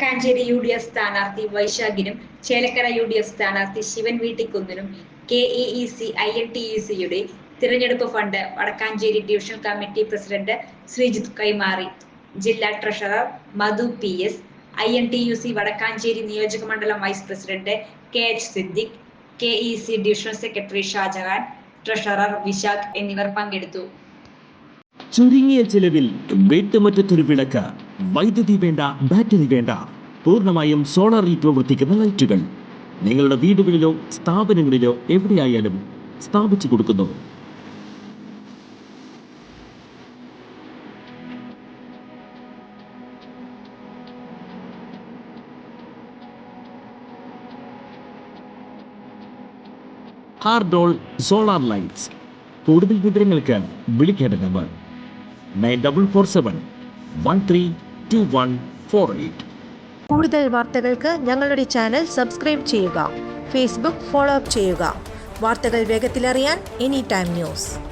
Vadakkanchery UDF സ്ഥാനാർത്ഥി വൈശാഖിനും Chelakkara UDF സ്ഥാനാർത്ഥി Shivan വീട്ടിക്കുന്നിനും KEEC INTUC-യുടെ തിരഞ്ഞെടുപ്പ് fund Vadakkanchery divisional committee president Sreejith കൈമാറി. ജില്ലാ treasurer Madhu PS, INTUC Vadakkanchery നിയോജകമണ്ഡലം vice president KH Siddique, KEC divisional secretary Shajahan, treasurer Vishakh എന്നിവർ പങ്കെടുത്തു. ചുരുങ്ങിയ ചിലവിൽ വീട്ടുമുറ്റത്തൊരു വിളക്ക്, വൈദ്യുതി വേണ്ട, ബാറ്ററി വേണ്ട, പൂർണ്ണമായും സോളാറിൽ പ്രവർത്തിക്കുന്ന ലൈറ്റുകൾ നിങ്ങളുടെ വീടുകളിലോ സ്ഥാപനങ്ങളിലോ എവിടെയായാലും സ്ഥാപിച്ചു കൊടുക്കുന്നു. ഹാർഡോൾ സോളാർ ലൈറ്റ്സ്. കൂടുതൽ വിവരങ്ങൾക്ക് വിളിക്കേണ്ട നമ്പർ 9447132148. കൂടുതൽ വാർത്തകൾക്ക് ഞങ്ങളുടെ ചാനൽ സബ്സ്ക്രൈബ് ചെയ്യുക. ഫേസ്ബുക്ക് ഫോളോ അപ്പ് ചെയ്യുക. വാർത്തകൾ വേഗത്തിലറിയാൻ Anytime News.